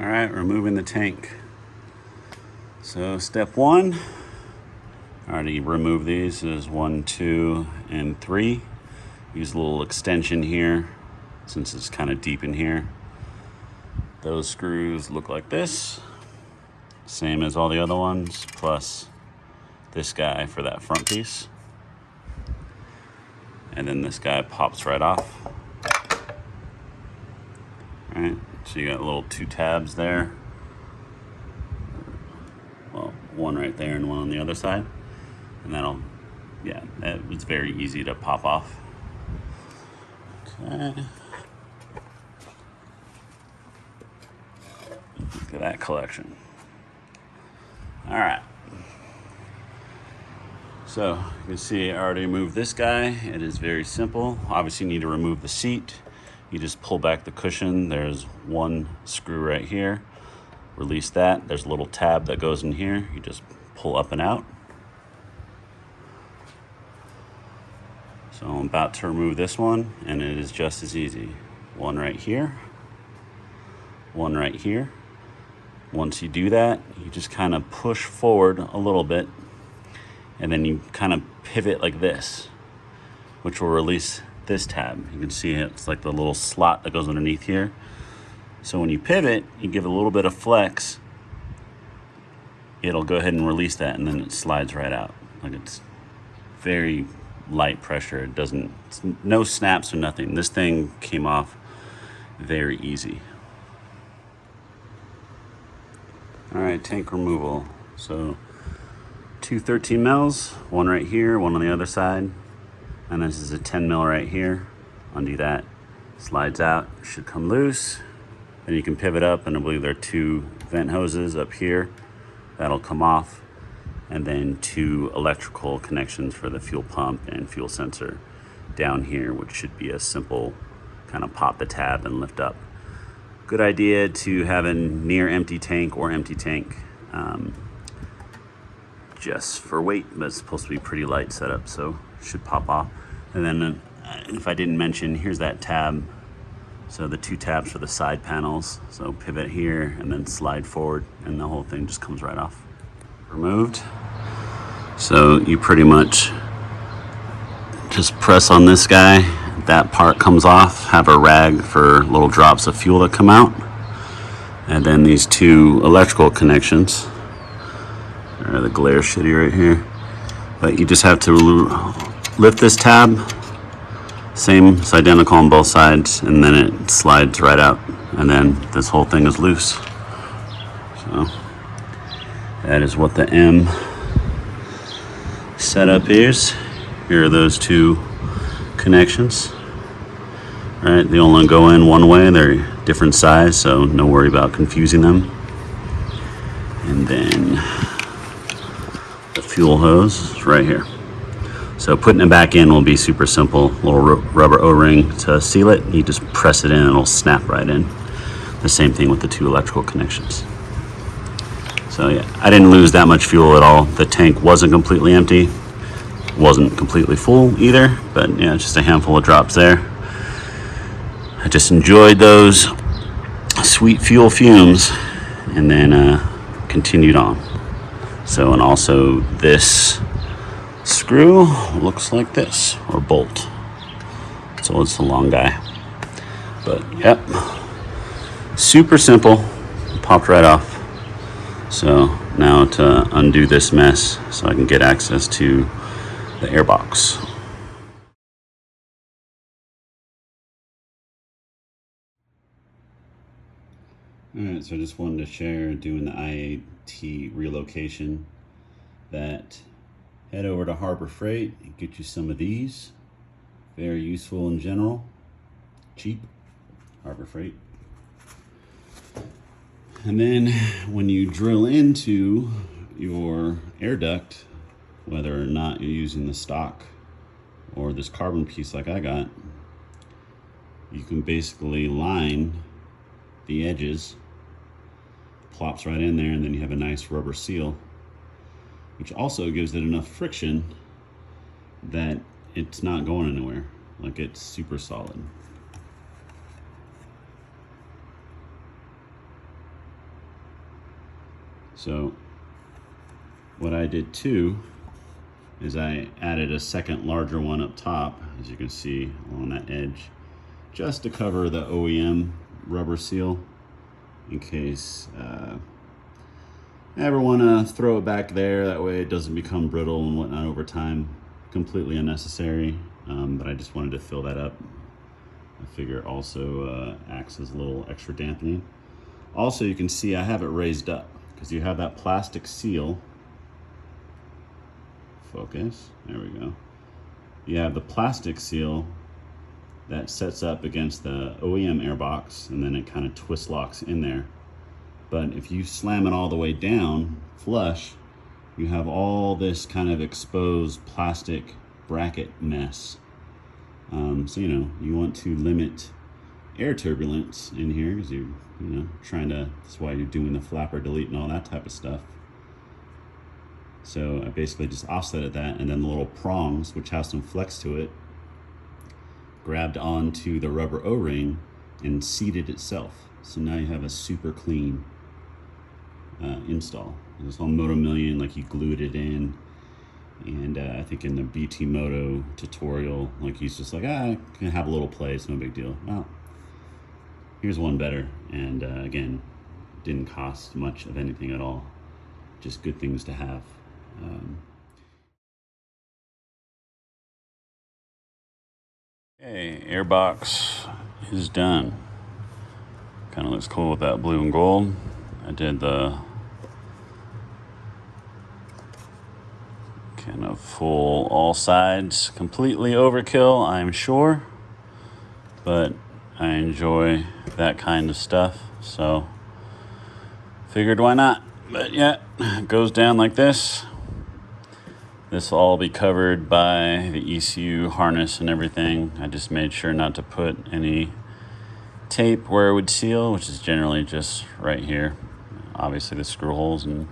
All right, removing the tank. So step one, I already removed these. There's 1, 2, and 3. Use a little extension here since it's kind of deep in here. Those screws look like this, same as all the other ones, plus this guy for that front piece. And then this guy pops right off. All right, so you got little 2 tabs there. Well, one right there and one on the other side. And that'll, yeah, it's very easy to pop off. Okay. Look at that collection. All right. So you can see I already removed this guy. It is very simple. Obviously you need to remove the seat. You just pull back the cushion. There's one screw right here. Release that. There's a little tab that goes in here. You just pull up and out. So I'm about to remove this one, and it is just as easy. One right here, one right here. Once you do that, you just kind of push forward a little bit, and then you kind of pivot like this, which will release this tab. You can see it's like the little slot that goes underneath here. So when you pivot, you give it a little bit of flex, it'll go ahead and release that, and then it slides right out. Like, it's very light pressure. It doesn't, no snaps or nothing. This thing came off very easy. All right, tank removal. So 2 13 mils, one right here, one on the other side. And this is a 10 mil right here. Undo that, slides out, should come loose. Then you can pivot up, and I believe there are 2 vent hoses up here. That'll come off. And then 2 electrical connections for the fuel pump and fuel sensor down here, which should be a simple kind of pop the tab and lift up. Good idea to have a near empty tank or empty tank just for weight, but it's supposed to be pretty light setup, so it should pop off. And then if I didn't mention, here's that tab. So the 2 tabs for the side panels. So pivot here and then slide forward, and the whole thing just comes right off. Removed. So you pretty much just press on this guy, that part comes off, have a rag for little drops of fuel that come out, and then these 2 electrical connections, or the glare shitty right here, but you just have to lift this tab, same, it's identical on both sides, and then it slides right out, and then this whole thing is loose. So that is what the M setup is. Here are those 2 connections. All right, they only go in one way. They're different size, so no worry about confusing them. And then the fuel hose is right here. So putting it back in will be super simple. Little rubber O-ring to seal it. You just press it in and it'll snap right in. The same thing with the 2 electrical connections. So yeah, I didn't lose that much fuel at all. The tank wasn't completely empty. Wasn't completely full either, but yeah, just a handful of drops there. I just enjoyed those sweet fuel fumes, and then continued on. So, and also this screw looks like this, or bolt. So it's a long guy, but yep, super simple, popped right off. So now to undo this mess so I can get access to the Airbox. Alright, so I just wanted to share doing the IAT relocation, that head over to Harbor Freight and get you some of these. Very useful in general. Cheap. Harbor Freight. And then when you drill into your air duct, whether or not you're using the stock or this carbon piece like I got, you can basically line the edges, plops right in there, and then you have a nice rubber seal, which also gives it enough friction that it's not going anywhere. Like, it's super solid. So what I did too is I added a second larger one up top, as you can see along that edge, just to cover the OEM rubber seal in case I ever want to throw it back there. That way it doesn't become brittle and whatnot over time. Completely unnecessary, but I just wanted to fill that up. I figure it also acts as a little extra dampening. Also, you can see I have it raised up because you have that plastic seal. Focus, there we go. You have the plastic seal that sets up against the OEM airbox, and then it kind of twist locks in there. But if you slam it all the way down flush, you have all this kind of exposed plastic bracket mess. So you want to limit air turbulence in here, because you know trying to, that's why you're doing the flapper delete and all that type of stuff. So I basically just offsetted that, and then the little prongs, which have some flex to it, grabbed onto the rubber O-ring and seated itself. So now you have a super clean install. It's on Moto Million, like, you glued it in, and I think in the BT Moto tutorial, like, he's just like, can have a little play, it's no big deal. Well, here's one better, and again, didn't cost much of anything at all. Just good things to have. Okay, Airbox is done. Kind of looks cool with that blue and gold. I did the kind of full all sides, completely overkill, I'm sure, but I enjoy that kind of stuff, so figured why not. But yeah, it goes down like this. This will all be covered by the ECU harness and everything. I just made sure not to put any tape where it would seal, which is generally just right here. Obviously the screw holes, and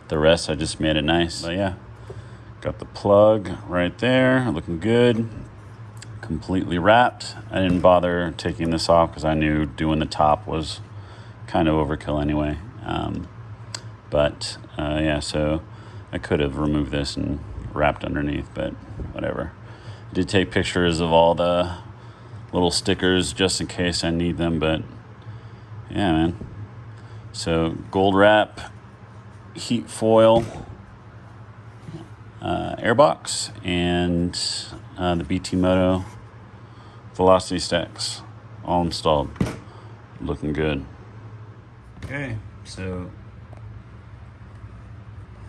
the rest I just made it nice. But yeah, got the plug right there, looking good. Completely wrapped. I didn't bother taking this off because I knew doing the top was kind of overkill anyway. Yeah, so I could have removed this and wrapped underneath, but whatever. I did take pictures of all the little stickers just in case I need them, but yeah, man. So gold wrap, heat foil, airbox, and the BT Moto velocity stacks all installed. Looking good. Okay, so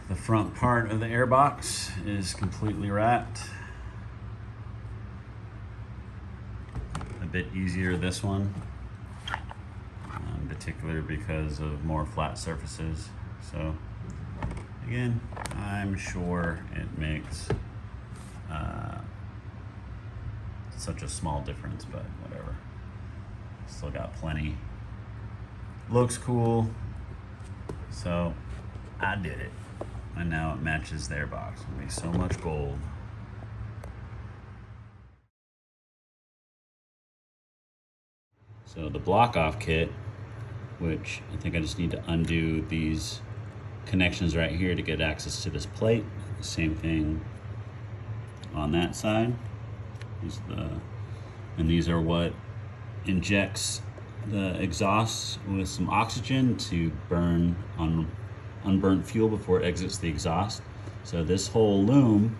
the front part of the airbox is completely wrapped. A bit easier this one, in particular because of more flat surfaces. So again, I'm sure it makes such a small difference, but whatever. Still got plenty. Looks cool, so I did it. And now it matches the airbox. It'll be so much gold. So the block off kit, which I think I just need to undo these connections right here to get access to this plate. Same thing on that side. These are what injects the exhaust with some oxygen to burn on unburnt fuel before it exits the exhaust. So this whole loom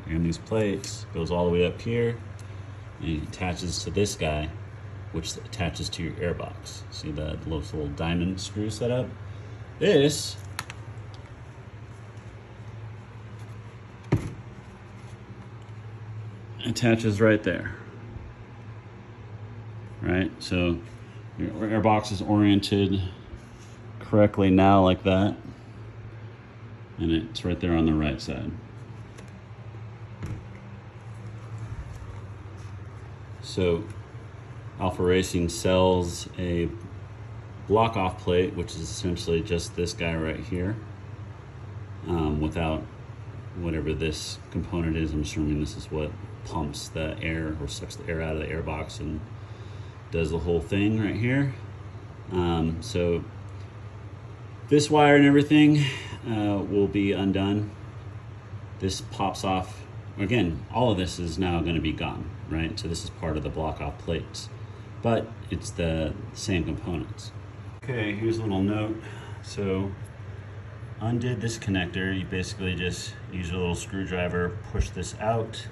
and these plates goes all the way up here and it attaches to this guy, which attaches to your airbox. See the little diamond screw set up? This attaches right there. Right, so your airbox is oriented correctly now like that, and it's right there on the right side. So Alpha Racing sells a block off plate, which is essentially just this guy right here, without whatever this component is. I'm assuming this is what pumps the air or sucks the air out of the airbox and does the whole thing right here. So This wire and everything will be undone. This pops off. Again, all of this is now going to be gone, right? So this is part of the block off plates, but it's the same components. Okay, here's a little note. So undid this connector. You basically just use a little screwdriver, push this out,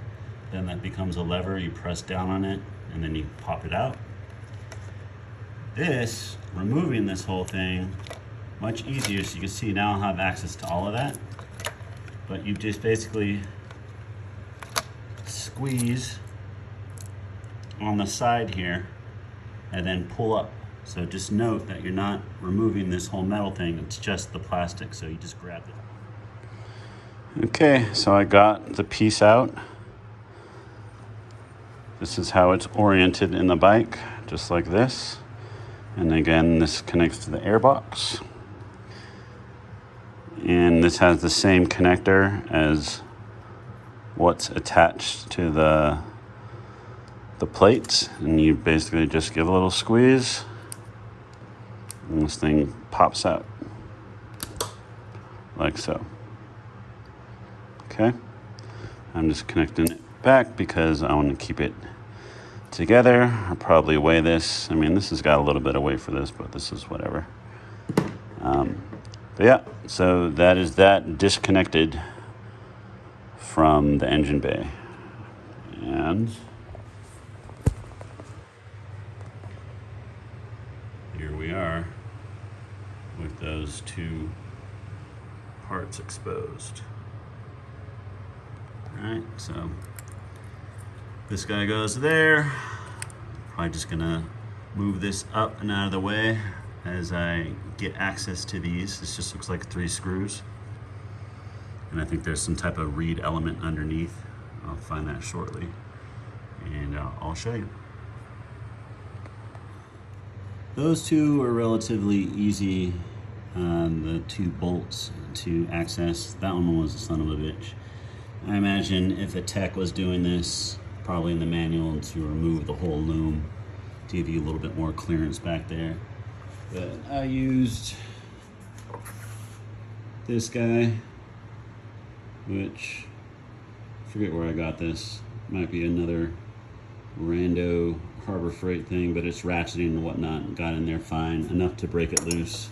then that becomes a lever. You press down on it and then you pop it out. This, removing this whole thing, much easier. So you can see now I have access to all of that, but you just basically squeeze on the side here and then pull up. So just note that you're not removing this whole metal thing, it's just the plastic, so you just grab it. Okay, so I got the piece out. This is how it's oriented in the bike, just like this. And again, this connects to the airbox. And this has the same connector as what's attached to the plates. And you basically just give a little squeeze and this thing pops out like so. Okay, I'm just connecting it back because I want to keep it together. I'll probably weigh this. I mean, this has got a little bit of weight for this, but this is whatever. But yeah, so that is that disconnected from the engine bay. And here we are with those two parts exposed. All right, so this guy goes there. Probably just gonna move this up and out of the way as I get access to these. This just looks like 3 screws. And I think there's some type of reed element underneath. I'll find that shortly and I'll show you. Those two are relatively easy, the 2 bolts to access. That one was a son of a bitch. I imagine if a tech was doing this, probably in the manual, to remove the whole loom to give you a little bit more clearance back there. But I used this guy, which I forget where I got this. Might be another rando Harbor Freight thing, but it's ratcheting and whatnot. Got in there fine, enough to break it loose.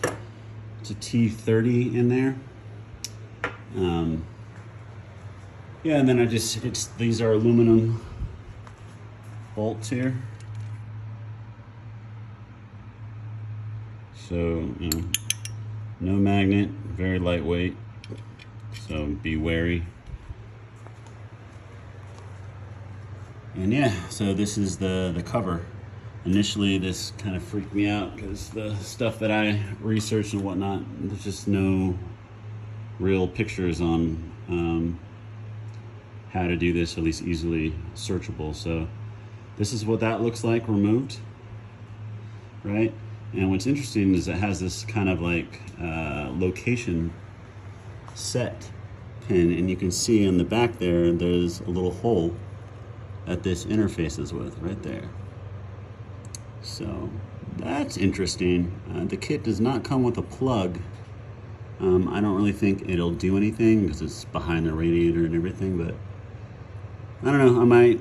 It's a T30 in there. Yeah, and then these are aluminum bolts here. So, you know, no magnet, very lightweight, so be wary. And yeah, so this is the cover. Initially, this kind of freaked me out because the stuff that I researched and whatnot, there's just no real pictures on how to do this, at least easily searchable. So this is what that looks like removed, right? And what's interesting is it has this kind of like location set pin, and you can see in the back there's a little hole that this interfaces with right there. So that's interesting. The kit does not come with a plug. I don't really think it'll do anything because it's behind the radiator and everything, but I don't know, I might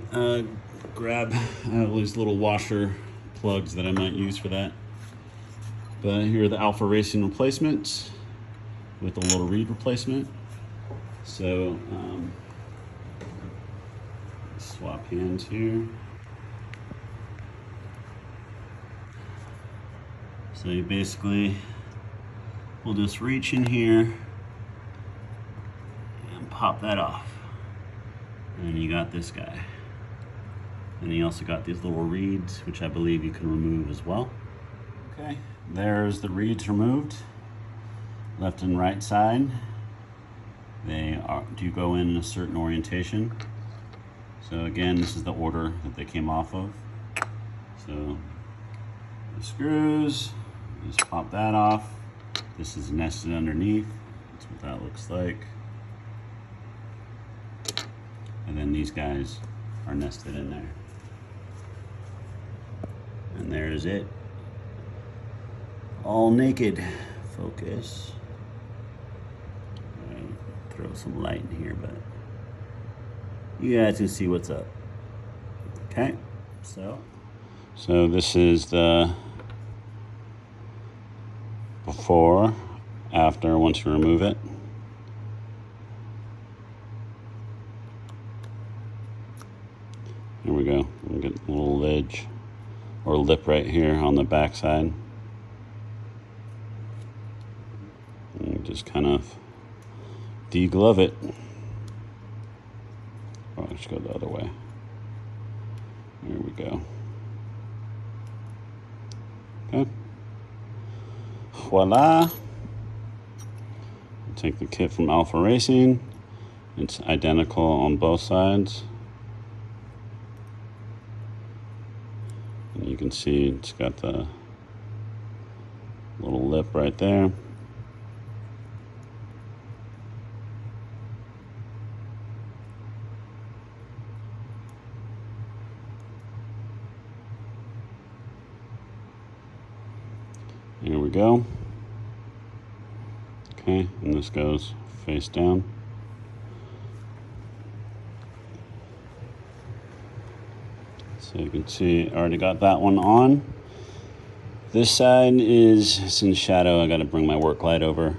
grab these little washer plugs that I might use for that. But here are the Alpha Racing replacements with a little reed replacement. So swap hands here. So you basically will just reach in here and pop that off. And you got this guy. And you also got these little reeds, which I believe you can remove as well. Okay, there's the reeds removed, left and right side. They do go in a certain orientation. So again, this is the order that they came off of. So the screws, just pop that off. This is nested underneath. That's what that looks like. And then these guys are nested in there. And there's it. All naked focus. All right, throw some light in here, but you guys can see what's up. Okay, so this is the before, after, once you remove it. Here we go. We get a little ledge or lip right here on the back side. And just kind of deglove it. Oh, I should go the other way. There we go. Okay. Voila. Take the kit from Alpha Racing. It's identical on both sides. And you can see it's got the little lip right there. Here we go. Okay, and this goes face down. So you can see I already got that one on. This side it's in shadow. I got to bring my work light over.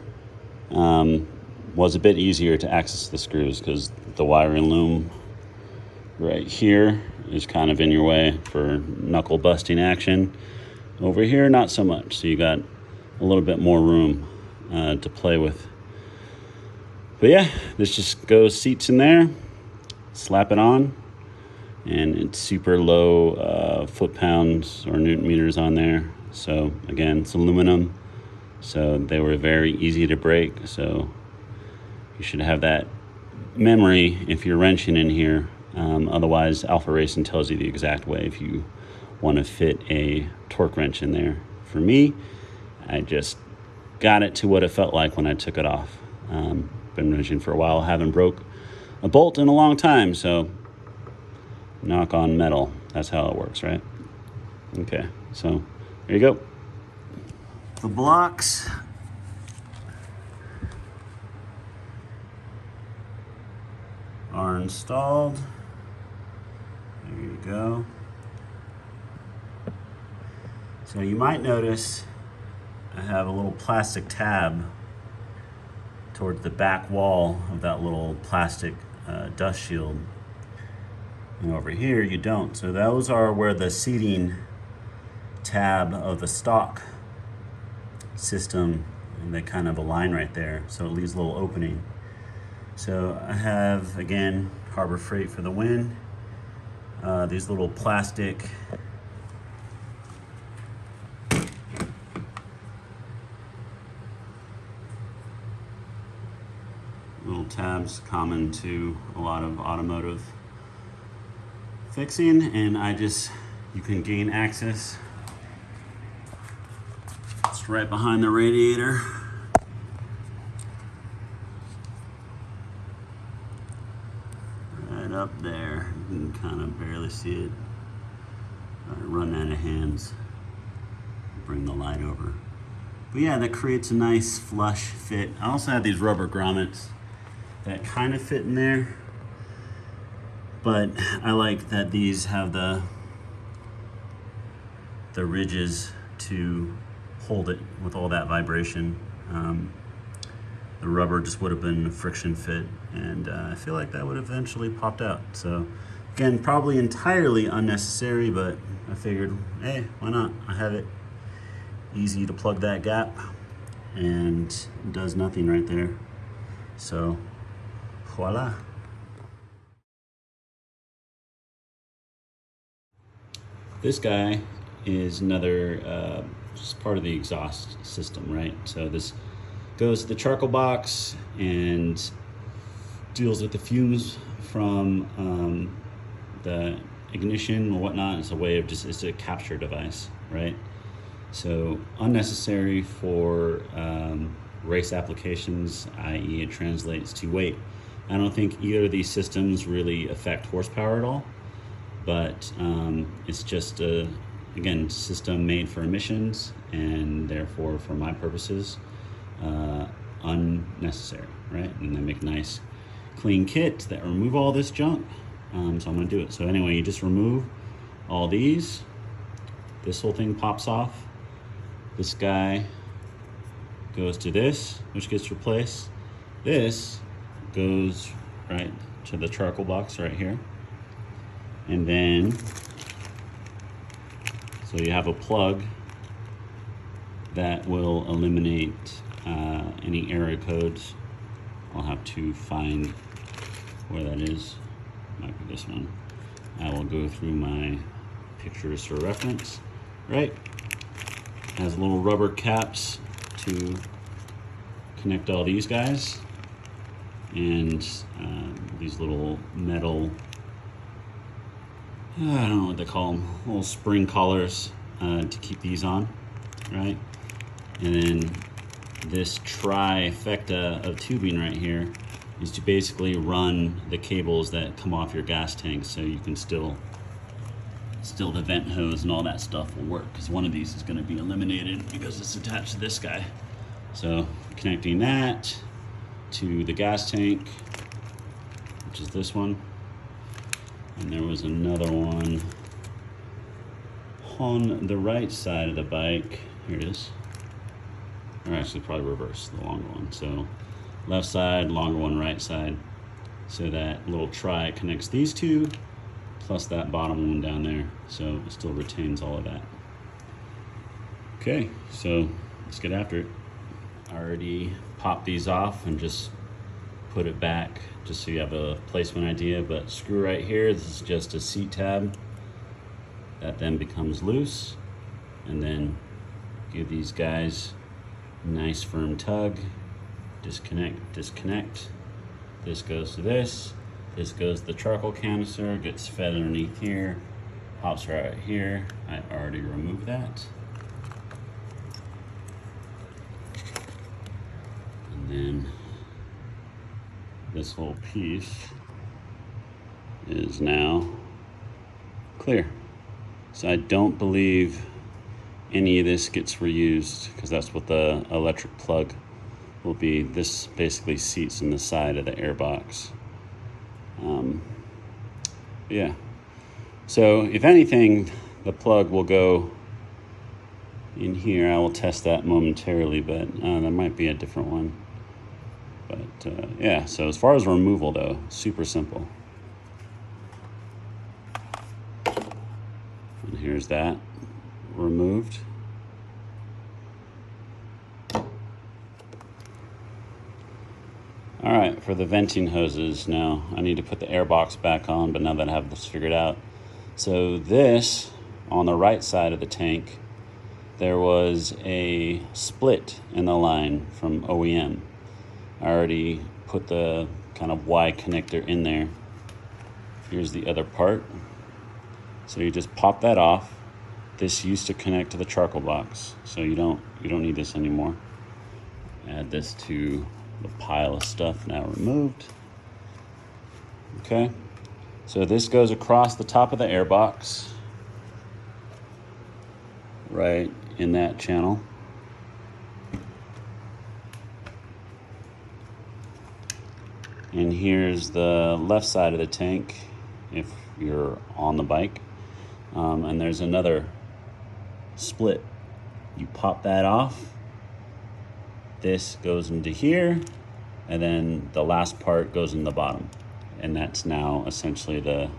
Was a bit easier to access the screws because the wiring loom right here is kind of in your way for knuckle busting action. Over here, not so much. So you got a little bit more room to play with. But yeah, this just goes seats in there, slap it on, and it's super low foot-pounds or newton meters on there. So again, it's aluminum, so they were very easy to break. So you should have that memory if you're wrenching in here. Otherwise, Alpha Racing tells you the exact way if you want to fit a torque wrench in there. For me, I just got it to what it felt like when I took it off. Been wrenching for a while, haven't broke a bolt in a long time, so knock on metal. That's how it works, right? Okay, so there you go. The blocks are installed. There you go. So you might notice I have a little plastic tab towards the back wall of that little plastic dust shield. And over here you don't. So those are where the seating tab of the stock system, and they kind of align right there. So it leaves a little opening. So I have, again, Harbor Freight for the win. These little plastic little tabs common to a lot of automotive fixing, and you can gain access. It's right behind the radiator. Right up there. You can kind of barely see it. I run out of hands. Bring the light over. But yeah, that creates a nice flush fit. I also have these rubber grommets that kind of fit in there, but I like that these have the ridges to hold it with all that vibration. The rubber just would have been a friction fit, and I feel like that would have eventually popped out. So again, probably entirely unnecessary, but I figured, hey, why not? I have it. Easy to plug that gap, and it does nothing right there. So voila. This guy is another just part of the exhaust system, right? So this goes to the charcoal box and deals with the fumes from the ignition or whatnot. It's a way of it's a capture device, right? So unnecessary for race applications, i.e. it translates to weight. I don't think either of these systems really affect horsepower at all, but it's just a, again, system made for emissions, and therefore for my purposes, unnecessary, right? And they make a nice clean kit that remove all this junk. So I'm gonna do it. So anyway, you just remove all these. This whole thing pops off. This guy goes to this, which gets replaced. This goes right to the charcoal box right here. And then, so you have a plug that will eliminate any error codes. I'll have to find where that is. Might be this one. I will go through my pictures for reference. Right, has little rubber caps to connect all these guys, and these little metal, I don't know what they call them, little spring collars to keep these on, right? And then this trifecta of tubing right here is to basically run the cables that come off your gas tank, so you can still the vent hose and all that stuff will work, because one of these is going to be eliminated because it's attached to this guy. So connecting that to the gas tank, which is this one, and there was another one on the right side of the bike. Here it is. Or actually probably reverse, the longer one. So left side, longer one, right side. So that little tri connects these two, plus that bottom one down there, so it still retains all of that. Okay, so let's get after it. I already popped these off and just put it back, just so you have a placement idea, but screw right here, this is just a seat tab that then becomes loose, and then give these guys a nice firm tug, disconnect, disconnect. This goes to this. This goes to the charcoal canister, gets fed underneath here, pops right here. I already removed that. And then this whole piece is now clear. So I don't believe any of this gets reused, because that's what the electric plug will be. This basically seats in the side of the airbox. Yeah, so if anything, the plug will go in here. I will test that momentarily, but there might be a different one. But yeah, so as far as removal though, super simple. And here's that removed. All right, for the venting hoses now, I need to put the airbox back on, but now that I have this figured out. So this, on the right side of the tank, there was a split in the line from OEM. I already put the kind of Y connector in there. Here's the other part. So you just pop that off. This used to connect to the charcoal box, so you don't need this anymore. Add this to the pile of stuff now removed. Okay, so this goes across the top of the airbox, right in that channel. And here's the left side of the tank if you're on the bike. And there's another split. You pop that off. This goes into here, and then the last part goes in the bottom. And that's now essentially the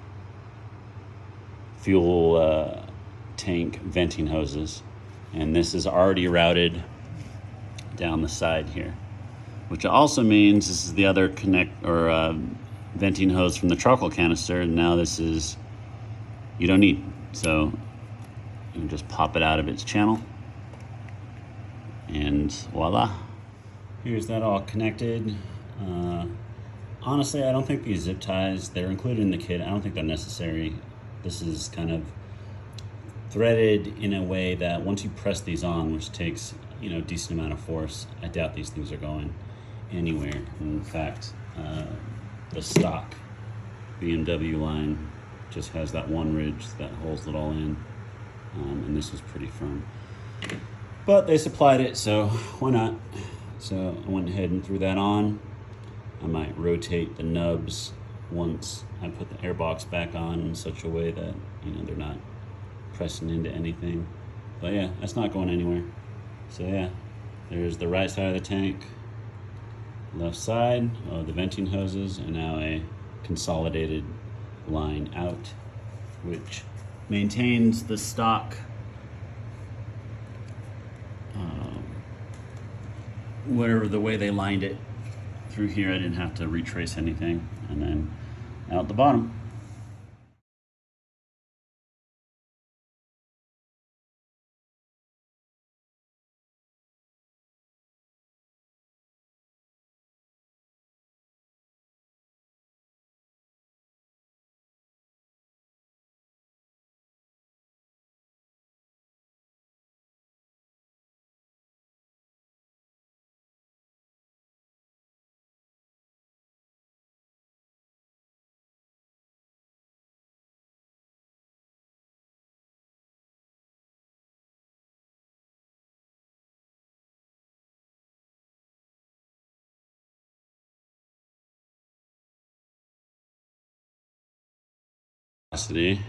fuel tank venting hoses. And this is already routed down the side here, which also means this is the other venting hose from the charcoal canister. And now this is, you don't need. So you can just pop it out of its channel, and voila. Here's that all connected. Honestly, I don't think these zip ties, they're included in the kit. I don't think they're necessary. This is kind of threaded in a way that once you press these on, which takes a decent amount of force, I doubt these things are going anywhere. In fact, the stock BMW line just has that one ridge that holds it all in, and this was pretty firm. But they supplied it, so why not? So I went ahead and threw that on. I might rotate the nubs once I put the airbox back on in such a way that, you know, they're not pressing into anything. But yeah, that's not going anywhere. So yeah, there's the right side of the tank, left side of the venting hoses, and now a consolidated line out, which maintains the stock whatever the way they lined it through here. I didn't have to retrace anything. And then out the bottom. Capacity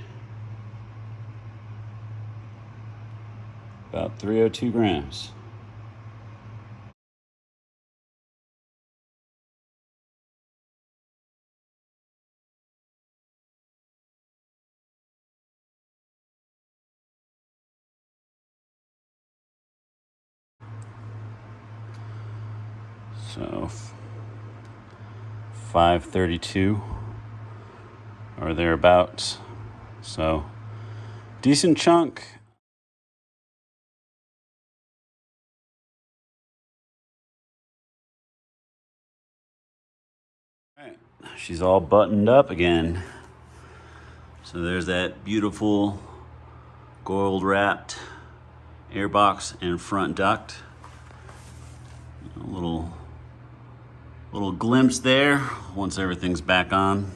about 302 grams. So 532 or thereabouts. So decent chunk. All right, she's all buttoned up again. So there's that beautiful gold wrapped airbox and front duct. A little glimpse there once everything's back on.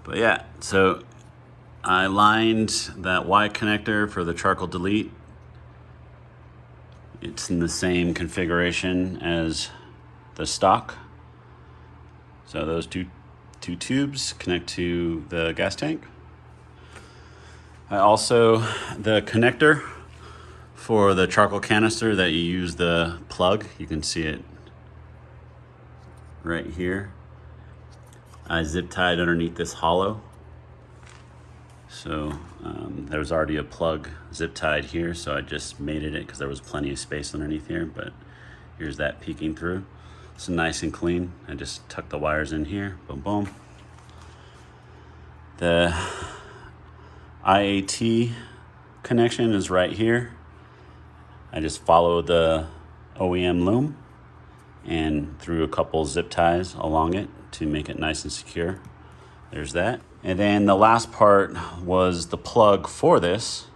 But yeah, so I lined that Y connector for the charcoal delete. It's in the same configuration as the stock. So those two tubes connect to the gas tank. I also, the connector for the charcoal canister that you use the plug, you can see it right here. I zip tied underneath this hollow. So there was already a plug zip tied here, so I just mated it because there was plenty of space underneath here, but here's that peeking through. So nice and clean. I just tucked the wires in here, boom, boom. The IAT connection is right here. I just followed the OEM loom and threw a couple zip ties along it to make it nice and secure. There's that. And then the last part was the plug for this.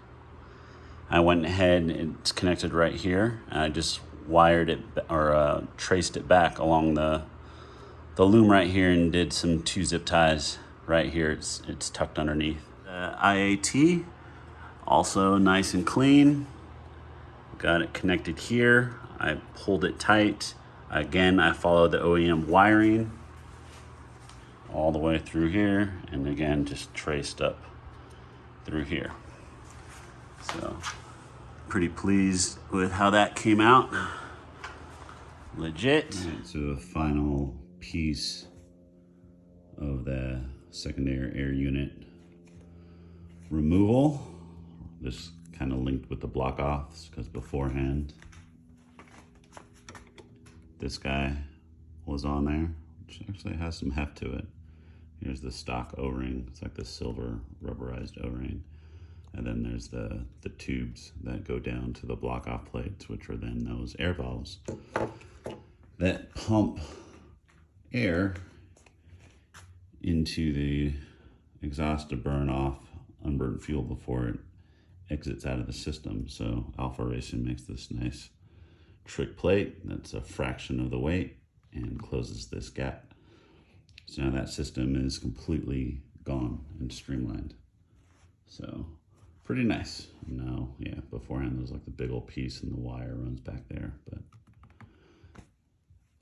I went ahead, it's connected right here. And I just wired it or traced it back along the loom right here and did some 2 zip ties right here. It's tucked underneath. The IAT, also nice and clean. Got it connected here. I pulled it tight. Again, I followed the OEM wiring all the way through here, and again, just traced up through here. So, pretty pleased with how that came out. Legit. Right, so a final piece of the secondary air unit removal. This kind of linked with the block offs because beforehand this guy was on there, which actually has some heft to it. Here's the stock O-ring. It's like the silver rubberized O-ring. And then there's the tubes that go down to the block off plates, which are then those air valves that pump air into the exhaust to burn off unburned fuel before it exits out of the system. So Alpha Racing makes this nice trick plate that's a fraction of the weight and closes this gap. So now that system is completely gone and streamlined. So pretty nice. Now, yeah, beforehand there was like the big old piece and the wire runs back there, but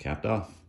capped off.